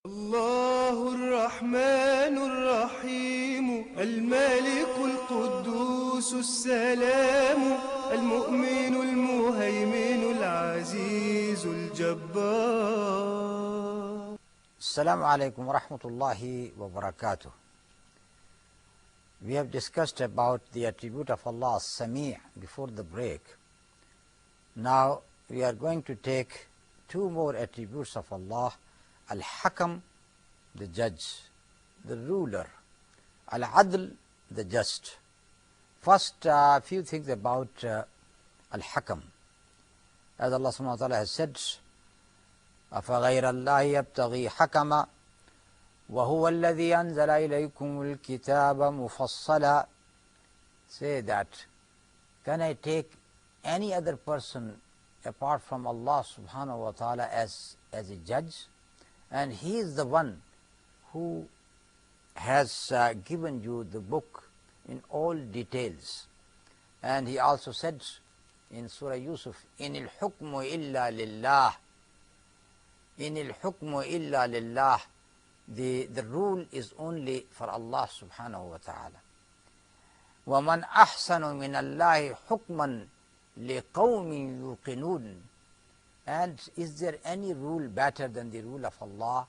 الله الرحمن الرحيم الملك القدوس السلام المؤمن المهيمن العزيز الجبار. Assalamu alaikum wa rahmatullahi wa barakatuh. We have discussed about the attribute of Allah Sami' before the break. Now we are going to take two more attributes of Allah: AlHakam, the judge, the ruler; Al-Adl, the just. First, a few things about Al-Hakam. As Allah subhanahu wa ta'ala has said, أَفَغَيْرَ اللَّهِ يَبْتَغِي حَكَمًا وَهُوَ الَّذِي أَنزَلَ إِلَيْكُمُ الْكِتَابَ مُفَصَّلًا. Say that, can I take any other person apart from Allah subhanahu wa ta'ala as a judge? And He is the one who has given you the book in all details. And He also said in Surah Yusuf, إِنِ الْحُكْمُ إِلَّا لِلَّهِ. إِنِ الْحُكْمُ إِلَّا لِلَّهِ. The rule is only for Allah subhanahu wa ta'ala. وَمَنْ أَحْسَنُ مِنَ اللَّهِ حُكْمًا لِقَوْمٍ يُوقِنُونَ. And is there any rule better than the rule of Allah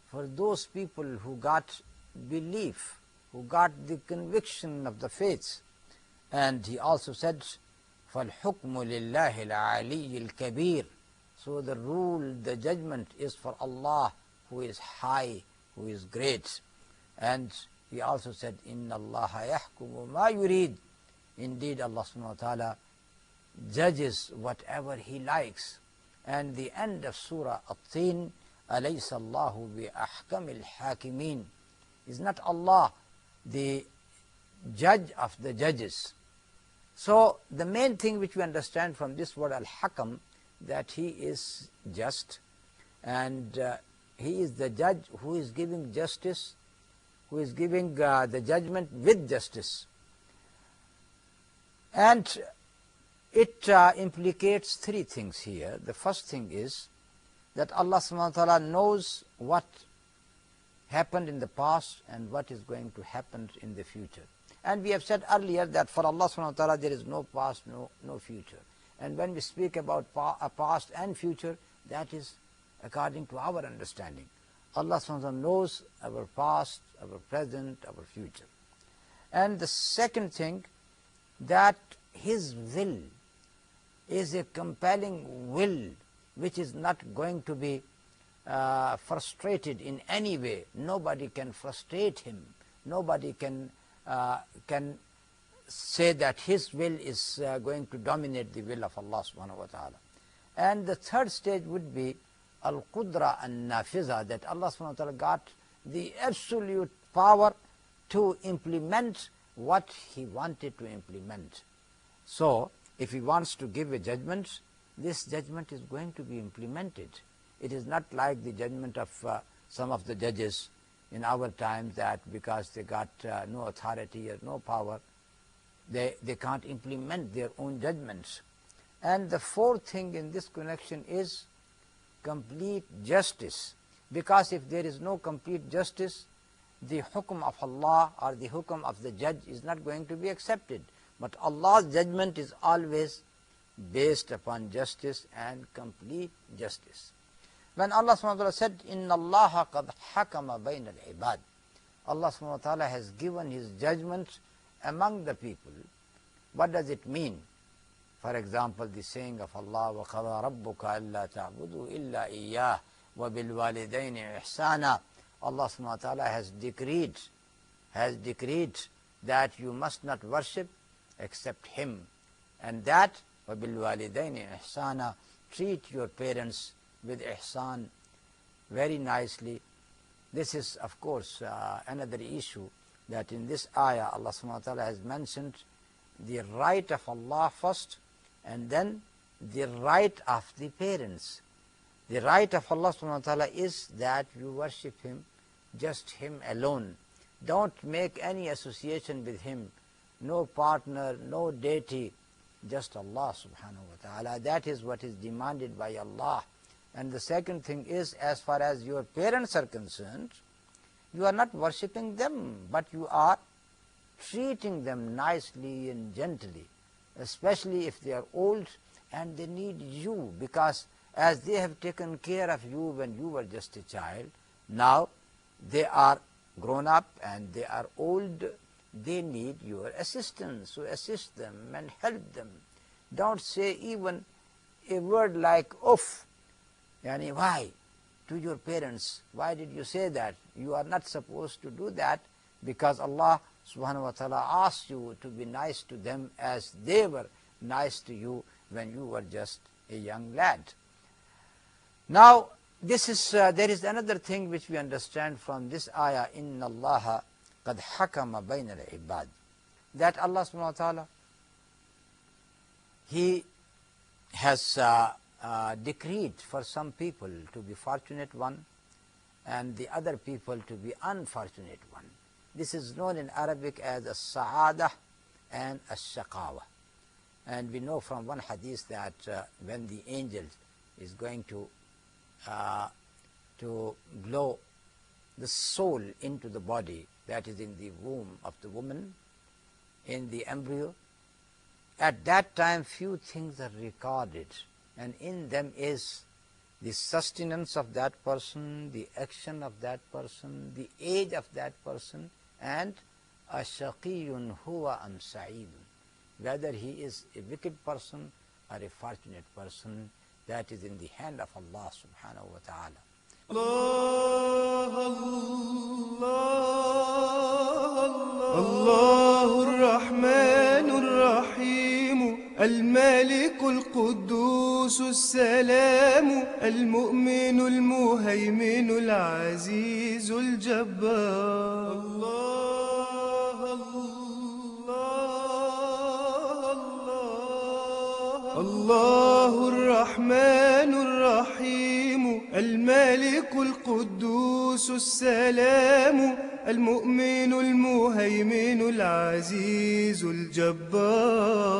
for those people who got belief, who got the conviction of the faith? And He also said, فَالْحُكْمُ لِلَّهِ الْعَلِيِّ الْكَبِيرِ. So the rule, the judgment is for Allah, who is high, who is great. And He also said, إِنَّ اللَّهَ يَحْكُمُ مَا يُرِيدُ. Indeed, Allah subhanahu wa ta'ala judges whatever He likes. And the end of Surah At-Tin, أَلَيْسَ اللَّهُ بِأَحْكَمِ الْحَاكِمِينَ. Is not Allah the judge of the judges? So the main thing which we understand from this word Al-Hakam, that He is just, and He is the judge who is giving justice, who is giving the judgment with justice. And it implicates three things here. The first thing is that Allah subhanahu wa ta'ala knows what happened in the past and what is going to happen in the future. And we have said earlier that for Allah subhanahu wa ta'ala there is no past, no future. And when we speak about past and future, that is according to our understanding. Allah subhanahu wa ta'ala knows our past, our present, our future. And the second thing, that His will is a compelling will which is not going to be frustrated in any way. Nobody can frustrate Him. Nobody can say that His will is going to dominate the will of Allah subhanahu wa ta'ala. And the third stage would be Al-Qudra An-Nafiza, that Allah subhanahu wa ta'ala got the absolute power to implement what He wanted to implement. So if He wants to give a judgment, this judgment is going to be implemented. It is not like the judgment of some of the judges in our times, that because they got no authority or no power, they can't implement their own judgments. And the fourth thing in this connection is complete justice. Because if there is no complete justice, the hukum of Allah or the hukum of the judge is not going to be accepted. But Allah's judgment is always based upon justice and complete justice. When Allah subhanahu wa ta'ala said, إِنَّ اللَّهَ قَدْ حَكَمَ بَيْنَ الْعِبَادِ, Allah subhanahu wa ta'ala has given His judgment among the people. What does it mean? For example, the saying of Allah, وَقَضَى رَبُّكَ أَلَّا تَعْبُدُوا إِلَّا إِيَّاهُ وَبِالْوَالِدَيْنِ إِحْسَانًا. Allah subhanahu wa ta'ala has decreed that you must not worship except Him. And that, وَبِالْوَالِدَيْنِ إِحْسَانًا, treat your parents with ihsan, very nicely. This is of course another issue, that in this ayah Allah subhanahu wa ta'ala has mentioned the right of Allah first, and then the right of the parents. The right of Allah subhanahu wa ta'ala is that you worship Him, just Him alone. Don't make any association with Him, no partner, no deity, just Allah subhanahu wa ta'ala. That is what is demanded by Allah. And the second thing is, as far as your parents are concerned, you are not worshipping them, but you are treating them nicely and gently, especially if they are old and they need you, because as they have taken care of you when you were just a child, now they are grown up and they are old, they need your assistance. So assist them and help them. Don't say even a word like "oof." Yani, why? To your parents, why did you say that? You are not supposed to do that, because Allah subhanahu wa ta'ala asked you to be nice to them as they were nice to you when you were just a young lad. Now, this is there is another thing which we understand from this ayah, Inna Allaha qad hakama bayna al-ibad, that Allah subhanahu wa ta'ala, He has decreed for some people to be fortunate one and the other people to be unfortunate one. This is known in Arabic as as-sa'adah and as-shaqawa. And we know from one hadith that when the angel is going to blow the soul into the body that is in the womb of the woman, in the embryo, at that time few things are recorded, and in them is the sustenance of that person, the action of that person, the age of that person, and ashaqiyun huwa am sa'idun, whether he is a wicked person or a fortunate person. That is in the hand of Allah subhanahu wa ta'ala. الله الرحمن الرحيم الملك القدوس السلام المؤمن المهيمن العزيز الجبار. الله الرحمن الرحيم الملك القدوس السلام المؤمن المهيمن العزيز الجبار.